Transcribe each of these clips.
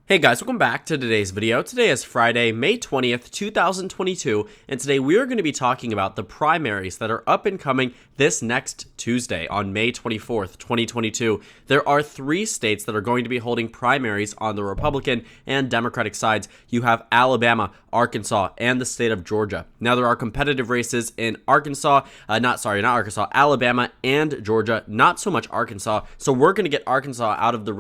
Hey guys, welcome back to today's video. Today is Friday, May 20th, 2022, and today we are going to be talking about the primaries that are up and coming this next Tuesday on May 24th, 2022. There are 3 states that are going to be holding primaries on the Republican and Democratic sides. You have Alabama, Arkansas, and the state of Georgia. Now there are competitive races in Alabama and Georgia, not so much Arkansas. So we're going to get Arkansas out of the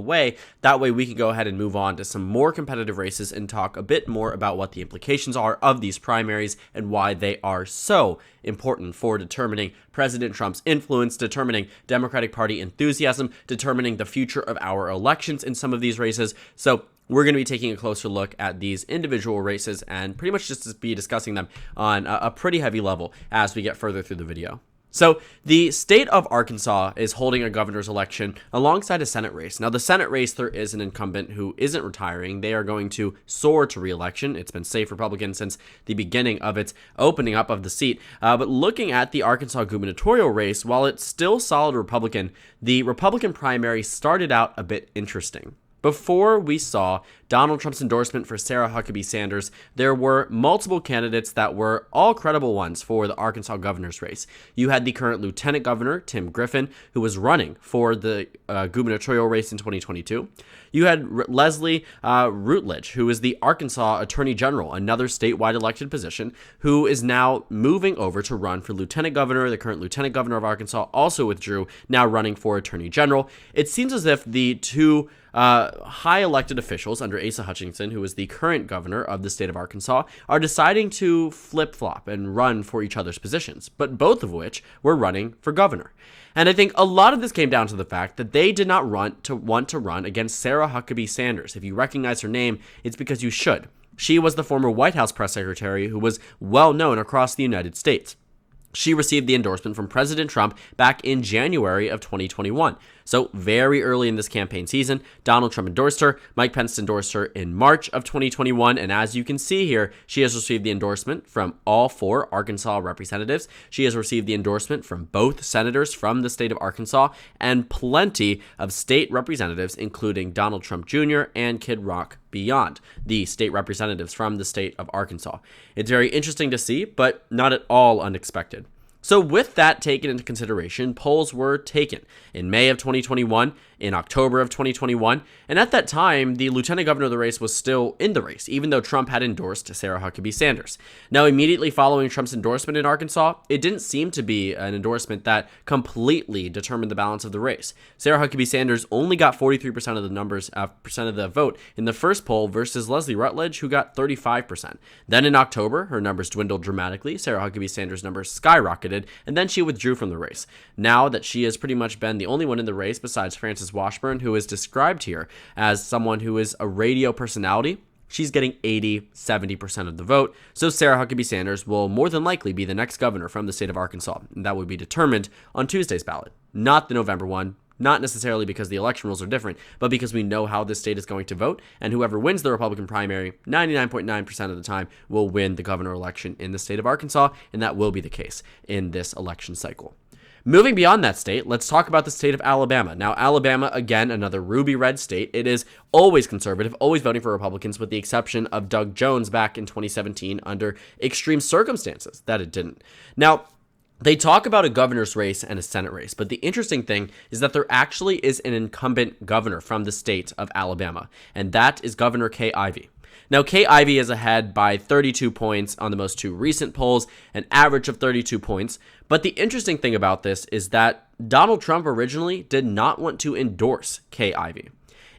way. That way we can go ahead and move on to some more competitive races and talk a bit more about what the implications are of these primaries and why they are so important for determining President Trump's influence, determining Democratic Party enthusiasm, determining the future of our elections in some of these races. So we're going to be taking a closer look at these individual races and pretty much just be discussing them on a pretty heavy level as we get further through the video. So the state of Arkansas is holding a governor's election alongside a Senate race. Now the Senate race, there is an incumbent who isn't retiring. They are going to soar to re-election. It's been safe Republican since the beginning of its opening up of the seat. But looking at the Arkansas gubernatorial race, while it's still solid Republican, the Republican primary started out a bit interesting. Before we saw Donald Trump's endorsement for Sarah Huckabee Sanders, there were multiple candidates that were all credible ones for the Arkansas governor's race. You had the current lieutenant governor, Tim Griffin, who was running for the gubernatorial race in 2022. You had Leslie Rutledge, who is the Arkansas Attorney General, another statewide elected position, who is now moving over to run for lieutenant governor. The current lieutenant governor of Arkansas also withdrew, now running for Attorney General. It seems as if the two high elected officials under Asa Hutchinson, who is the current governor of the state of Arkansas, are deciding to flip-flop and run for each other's positions, but both of which were running for governor. And I think a lot of this came down to the fact that they did not want to run against Sarah Huckabee Sanders. If you recognize her name, it's because you should. She was the former White House press secretary who was well known across the United States. She received the endorsement from President Trump back in January of 2021. So very early in this campaign season, Donald Trump endorsed her. Mike Pence endorsed her in March of 2021. And as you can see here, she has received the endorsement from all 4 Arkansas representatives. She has received the endorsement from both senators from the state of Arkansas and plenty of state representatives, including Donald Trump Jr. and Kid Rock beyond the state representatives from the state of Arkansas. It's very interesting to see, but not at all unexpected. So with that taken into consideration, polls were taken in May of 2021, in October of 2021, and at that time, the lieutenant governor of the race was still in the race, even though Trump had endorsed Sarah Huckabee Sanders. Now, immediately following Trump's endorsement in Arkansas, it didn't seem to be an endorsement that completely determined the balance of the race. Sarah Huckabee Sanders only got 43% of the vote in the first poll versus Leslie Rutledge, who got 35%. Then in October, her numbers dwindled dramatically. Sarah Huckabee Sanders' numbers skyrocketed, and then she withdrew from the race. Now that she has pretty much been the only one in the race besides Frances Washburn, who is described here as someone who is a radio personality, she's getting 80-70% of the vote. So Sarah Huckabee Sanders will more than likely be the next governor from the state of Arkansas, and that would be determined on Tuesday's ballot, not the November one. Not necessarily because the election rules are different, but because we know how this state is going to vote, and whoever wins the Republican primary 99.9% of the time will win the governor election in the state of Arkansas, and that will be the case in this election cycle. Moving beyond that state, let's talk about the state of Alabama. Now, Alabama, again, another ruby red state. It is always conservative, always voting for Republicans, with the exception of Doug Jones back in 2017 under extreme circumstances that it didn't. Now, they talk about a governor's race and a Senate race, but the interesting thing is that there actually is an incumbent governor from the state of Alabama, and that is Governor Kay Ivey. Now, Kay Ivey is ahead by 32 points on the most 2 recent polls, an average of 32 points. But the interesting thing about this is that Donald Trump originally did not want to endorse Kay Ivey.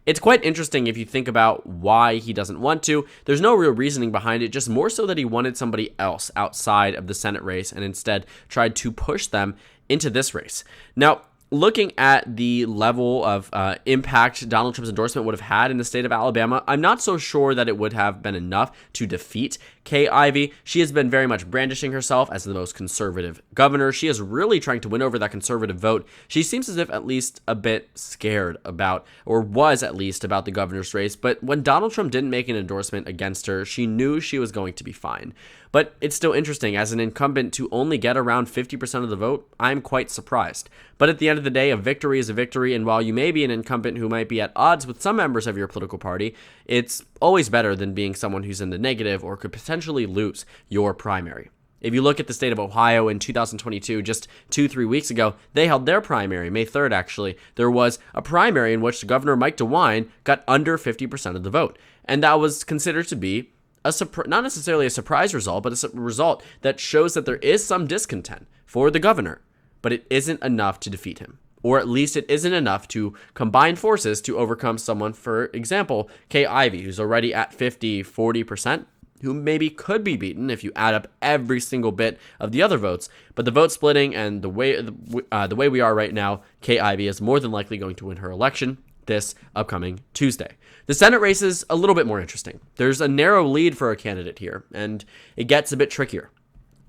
It's quite interesting if you think about why he doesn't want to. There's no real reasoning behind it, just more so that he wanted somebody else outside of the Senate race and instead tried to push them into this race. Now, looking at the level of impact Donald Trump's endorsement would have had in the state of Alabama, I'm not so sure that it would have been enough to defeat Kay Ivey. She has been very much brandishing herself as the most conservative governor. She is really trying to win over that conservative vote. She seems as if at least a bit scared about, or was at least about, the governor's race. But when Donald Trump didn't make an endorsement against her, she knew she was going to be fine. But it's still interesting, as an incumbent, to only get around 50% of the vote, I'm quite surprised. But at the end end of the day, a victory is a victory, and while you may be an incumbent who might be at odds with some members of your political party, it's always better than being someone who's in the negative or could potentially lose your primary. If you look at the state of Ohio in 2022, just 2-3 weeks ago, they held their primary, May 3rd actually. There was a primary in which Governor Mike DeWine got under 50% of the vote. And that was considered to be not necessarily a surprise result, but a result that shows that there is some discontent for the governor, but it isn't enough to defeat him. Or at least it isn't enough to combine forces to overcome someone, for example, Kay Ivey, who's already at 40%, who maybe could be beaten if you add up every single bit of the other votes. But the vote splitting and the way we are right now, Kay Ivey is more than likely going to win her election this upcoming Tuesday. The Senate race is a little bit more interesting. There's a narrow lead for a candidate here, and it gets a bit trickier.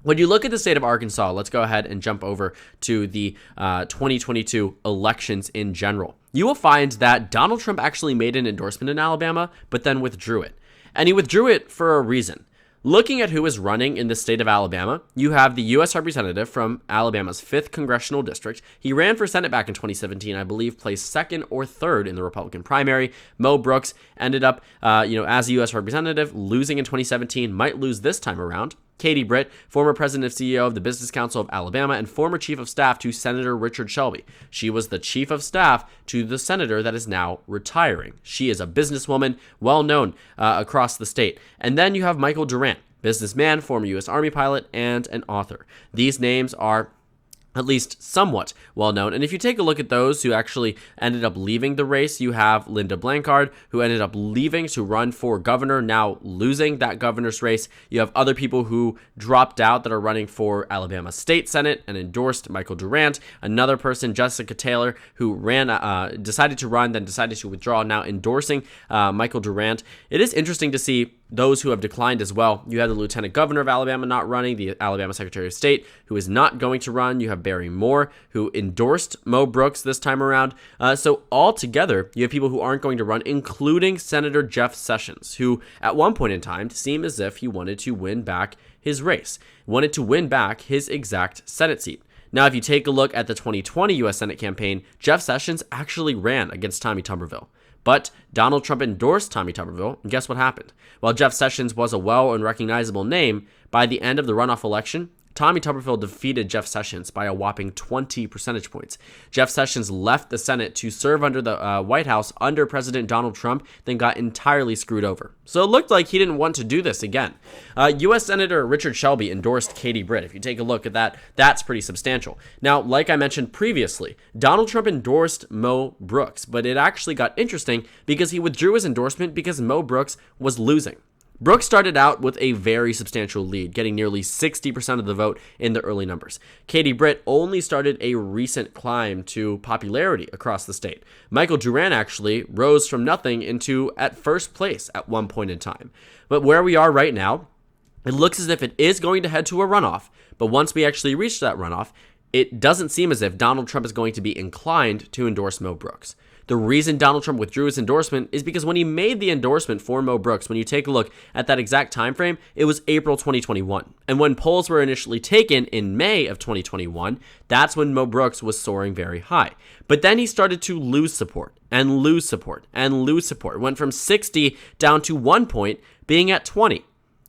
When you look at the state of Arkansas, let's go ahead and jump over to the 2022 elections in general. You will find that Donald Trump actually made an endorsement in Alabama, but then withdrew it. And he withdrew it for a reason. Looking at who is running in the state of Alabama, you have the U.S. representative from Alabama's 5th congressional district. He ran for Senate back in 2017, I believe, placed 2nd or 3rd in the Republican primary. Mo Brooks ended up, as a U.S. representative, losing in 2017, might lose this time around. Katie Britt, former president and CEO of the Business Council of Alabama and former chief of staff to Senator Richard Shelby. She was the chief of staff to the senator that is now retiring. She is a businesswoman, well known across the state. And then you have Michael Durant, businessman, former U.S. Army pilot, and an author. These names are at least somewhat well known. And if you take a look at those who actually ended up leaving the race, you have Linda Blanchard, who ended up leaving to run for governor, now losing that governor's race. You have other people who dropped out that are running for Alabama State Senate and endorsed Michael Durant. Another person, Jessica Taylor, who decided to run, then decided to withdraw, now endorsing Michael Durant. It is interesting to see those who have declined as well. You have the lieutenant governor of Alabama not running, the Alabama secretary of state who is not going to run. You have Barry Moore, who endorsed Mo Brooks this time around. So altogether, you have people who aren't going to run, including Senator Jeff Sessions, who at one point in time seemed as if he wanted to win back his race, wanted to win back his exact Senate seat. Now, if you take a look at the 2020 U.S. Senate campaign, Jeff Sessions actually ran against Tommy Tuberville. But Donald Trump endorsed Tommy Tuberville, and guess what happened? While Jeff Sessions was a well and recognizable name, by the end of the runoff election, Tommy Tuberville defeated Jeff Sessions by a whopping 20 percentage points. Jeff Sessions left the Senate to serve under the White House under President Donald Trump, then got entirely screwed over. So it looked like he didn't want to do this again. U.S. Senator Richard Shelby endorsed Katie Britt. If you take a look at that, that's pretty substantial. Now, like I mentioned previously, Donald Trump endorsed Mo Brooks, but it actually got interesting because he withdrew his endorsement because Mo Brooks was losing. Brooks started out with a very substantial lead, getting nearly 60% of the vote in the early numbers. Katie Britt only started a recent climb to popularity across the state. Michael Durant actually rose from nothing into at first place at one point in time. But where we are right now, it looks as if it is going to head to a runoff. But once we actually reach that runoff, it doesn't seem as if Donald Trump is going to be inclined to endorse Mo Brooks. The reason Donald Trump withdrew his endorsement is because when he made the endorsement for Mo Brooks, when you take a look at that exact time frame, it was April 2021. And when polls were initially taken in May of 2021, that's when Mo Brooks was soaring very high. But then he started to lose support and lose support and lose support. It went from 60 down to 1 point, being at 20.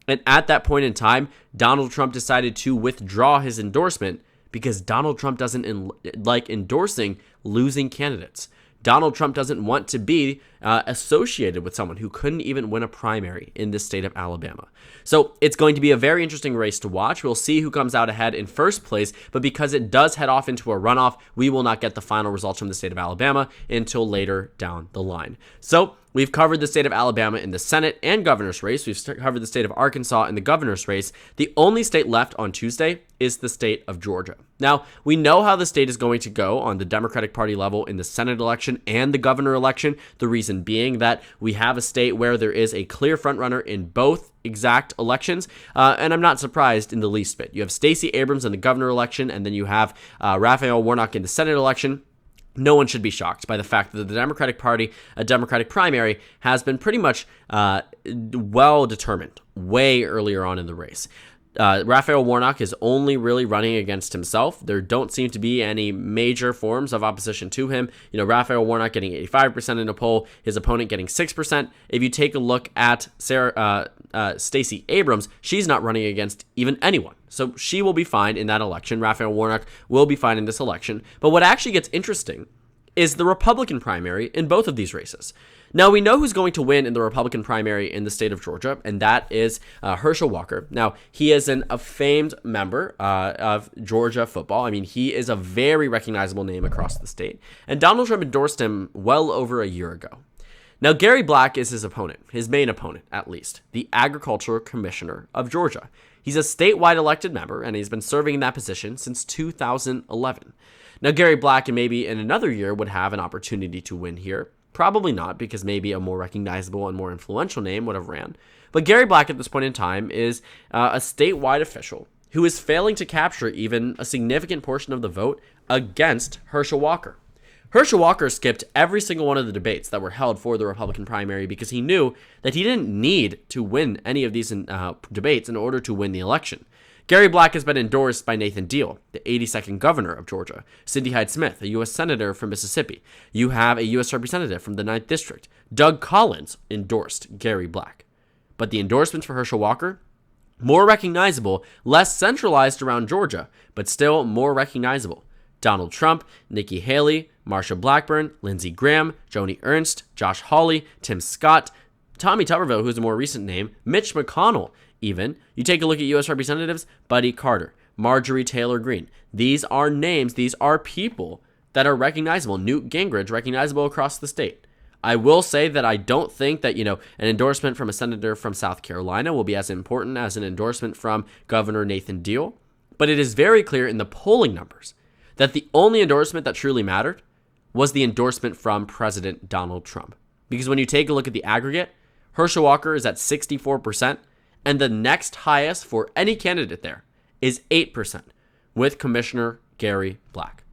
And at that point in time, Donald Trump decided to withdraw his endorsement because Donald Trump doesn't like endorsing losing candidates. Donald Trump doesn't want to be associated with someone who couldn't even win a primary in the state of Alabama. So it's going to be a very interesting race to watch. We'll see who comes out ahead in first place, but because it does head off into a runoff, we will not get the final results from the state of Alabama until later down the line. So we've covered the state of Alabama in the Senate and governor's race. We've covered the state of Arkansas in the governor's race. The only state left on Tuesday is the state of Georgia. Now, we know how the state is going to go on the Democratic Party level in the Senate election and the governor election. The reason being that we have a state where there is a clear frontrunner in both exact elections, and I'm not surprised in the least bit. You have Stacey Abrams in the governor election, and then you have Raphael Warnock in the Senate election. No one should be shocked by the fact that the Democratic Party, a Democratic primary, has been pretty much well determined way earlier on in the race. Raphael Warnock is only really running against himself. There don't seem to be any major forms of opposition to him. Raphael Warnock getting 85% in a poll, his opponent getting 6%. If you take a look at Stacey Abrams, she's not running against even anyone. So she will be fine in that election. Raphael Warnock will be fine in this election. But what actually gets interesting is the Republican primary in both of these races. Now, we know who's going to win in the Republican primary in the state of Georgia, and that is Herschel Walker. Now, he is a famed member of Georgia football. I mean, he is a very recognizable name across the state, and Donald Trump endorsed him well over a year ago. Now, Gary Black is his opponent, his main opponent, at least, the Agricultural Commissioner of Georgia. He's a statewide elected member, and he's been serving in that position since 2011. Now, Gary Black, maybe in another year, would have an opportunity to win here. Probably not, because maybe a more recognizable and more influential name would have ran. But Gary Black at this point in time is a statewide official who is failing to capture even a significant portion of the vote against Herschel Walker. Herschel Walker skipped every single one of the debates that were held for the Republican primary because he knew that he didn't need to win any of these debates in order to win the election. Gary Black has been endorsed by Nathan Deal, the 82nd governor of Georgia, Cindy Hyde-Smith, a U.S. senator from Mississippi. You have a U.S. representative from the 9th District. Doug Collins endorsed Gary Black. But the endorsements for Herschel Walker, more recognizable, less centralized around Georgia, but still more recognizable. Donald Trump, Nikki Haley, Marsha Blackburn, Lindsey Graham, Joni Ernst, Josh Hawley, Tim Scott, Tommy Tuberville, who's a more recent name, Mitch McConnell, even. You take a look at U.S. representatives, Buddy Carter, Marjorie Taylor Greene. These are names, these are people that are recognizable. Newt Gingrich, recognizable across the state. I will say that I don't think that, an endorsement from a senator from South Carolina will be as important as an endorsement from Governor Nathan Deal. But it is very clear in the polling numbers that the only endorsement that truly mattered was the endorsement from President Donald Trump. Because when you take a look at the aggregate, Herschel Walker is at 64%. And the next highest for any candidate there is 8%, with Commissioner Gary Black,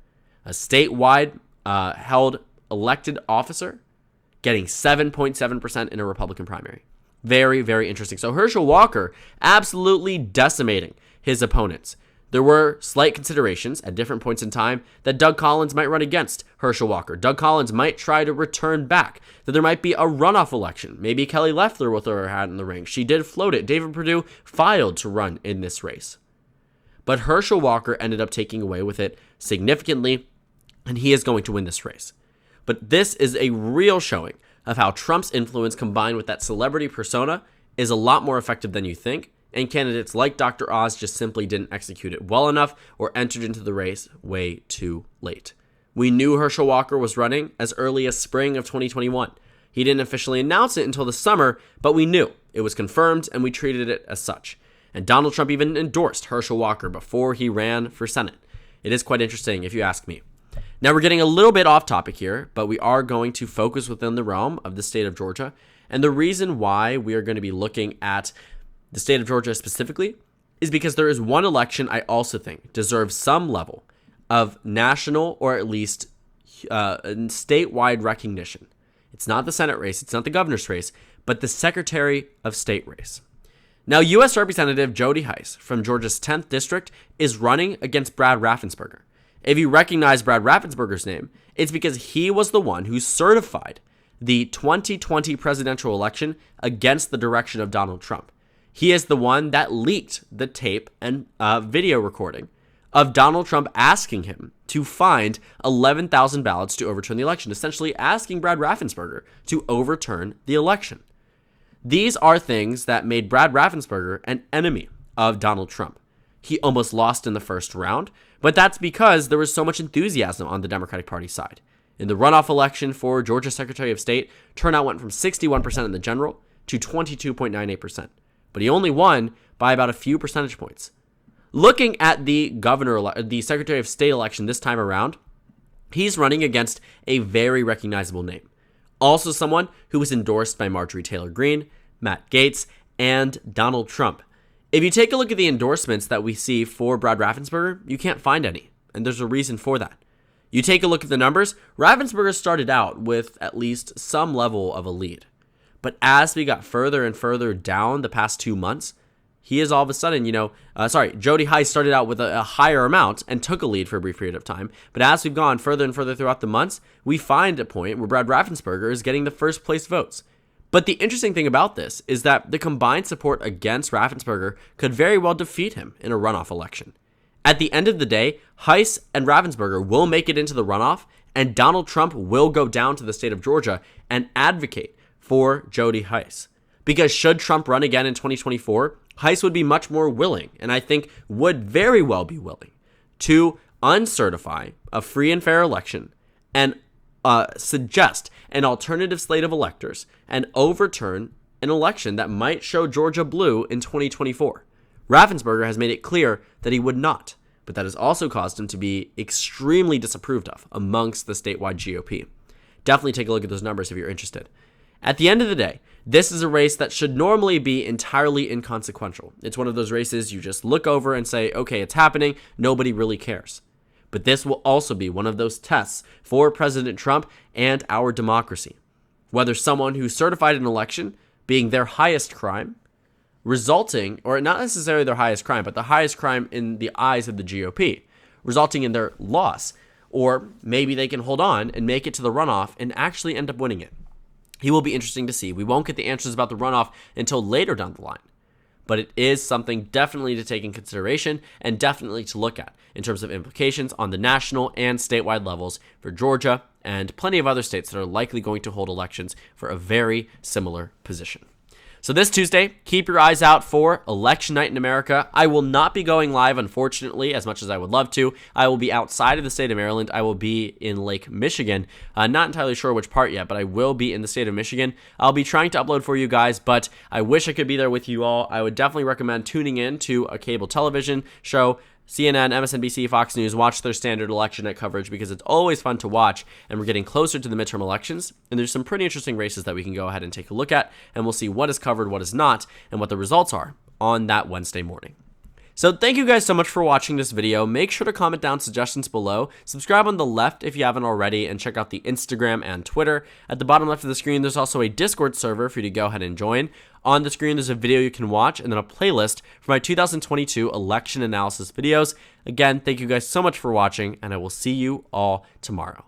a statewide held elected officer, getting 7.7% in a Republican primary. Very, very interesting. So Herschel Walker absolutely decimating his opponents. There were slight considerations at different points in time that Doug Collins might run against Herschel Walker. Doug Collins might try to return back, that there might be a runoff election. Maybe Kelly Loeffler will throw her hat in the ring. She did float it. David Perdue filed to run in this race. But Herschel Walker ended up taking away with it significantly, and he is going to win this race. But this is a real showing of how Trump's influence combined with that celebrity persona is a lot more effective than you think. And candidates like Dr. Oz just simply didn't execute it well enough or entered into the race way too late. We knew Herschel Walker was running as early as spring of 2021. He didn't officially announce it until the summer, but we knew. It was confirmed, and we treated it as such. And Donald Trump even endorsed Herschel Walker before he ran for Senate. It is quite interesting, if you ask me. Now, we're getting a little bit off topic here, but we are going to focus within the realm of the state of Georgia. And the reason why we are going to be looking at the state of Georgia specifically is because there is one election I also think deserves some level of national or at least statewide recognition. It's not the Senate race, it's not the governor's race, but the Secretary of State race. Now, U.S. Representative Jody Hice from Georgia's 10th District is running against Brad Raffensperger. If you recognize Brad Raffensperger's name, it's because he was the one who certified the 2020 presidential election against the direction of Donald Trump. He is the one that leaked the tape and video recording of Donald Trump asking him to find 11,000 ballots to overturn the election, essentially asking Brad Raffensperger to overturn the election. These are things that made Brad Raffensperger an enemy of Donald Trump. He almost lost in the first round, but that's because there was so much enthusiasm on the Democratic Party side. In the runoff election for Georgia Secretary of State, turnout went from 61% in the general to 22.98%. But he only won by about a few percentage points. Looking at the the Secretary of State election this time around, he's running against a very recognizable name. Also someone who was endorsed by Marjorie Taylor Greene, Matt Gaetz, and Donald Trump. If you take a look at the endorsements that we see for Brad Raffensperger, you can't find any, and there's a reason for that. You take a look at the numbers, Raffensperger started out with at least some level of a lead. But as we got further and further down the past 2 months, he is all of a sudden, Jody Heiss started out with a higher amount and took a lead for a brief period of time. But as we've gone further and further throughout the months, we find a point where Brad Raffensperger is getting the first place votes. But the interesting thing about this is that the combined support against Raffensperger could very well defeat him in a runoff election. At the end of the day, Heiss and Raffensperger will make it into the runoff, and Donald Trump will go down to the state of Georgia and advocate for Jody Heiss. Because should Trump run again in 2024, Heiss would be much more willing, and I think would very well be willing, to uncertify a free and fair election and suggest an alternative slate of electors and overturn an election that might show Georgia blue in 2024. Raffensperger has made it clear that he would not, but that has also caused him to be extremely disapproved of amongst the statewide GOP. Definitely take a look at those numbers if you're interested. At the end of the day, this is a race that should normally be entirely inconsequential. It's one of those races you just look over and say, okay, it's happening, nobody really cares. But this will also be one of those tests for President Trump and our democracy. Whether someone who certified an election being their highest crime, resulting, or not necessarily their highest crime, but the highest crime in the eyes of the GOP, resulting in their loss, or maybe they can hold on and make it to the runoff and actually end up winning it. He will be interesting to see. We won't get the answers about the runoff until later down the line. But it is something definitely to take in consideration and definitely to look at in terms of implications on the national and statewide levels for Georgia and plenty of other states that are likely going to hold elections for a very similar position. So this Tuesday, keep your eyes out for Election Night in America. I will not be going live, unfortunately, as much as I would love to. I will be outside of the state of Maryland. I will be in Lake Michigan. Not entirely sure which part yet, but I will be in the state of Michigan. I'll be trying to upload for you guys, but I wish I could be there with you all. I would definitely recommend tuning in to a cable television show, CNN, MSNBC, Fox News. Watch their standard election night coverage because it's always fun to watch, and we're getting closer to the midterm elections, and there's some pretty interesting races that we can go ahead and take a look at, and we'll see what is covered, what is not, and what the results are on that Wednesday morning. So thank you guys so much for watching this video. Make sure to comment down suggestions below. Subscribe on the left if you haven't already, and check out the Instagram and Twitter. At the bottom left of the screen, there's also a Discord server for you to go ahead and join. On the screen, there's a video you can watch, and then a playlist for my 2022 election analysis videos. Again, thank you guys so much for watching, and I will see you all tomorrow.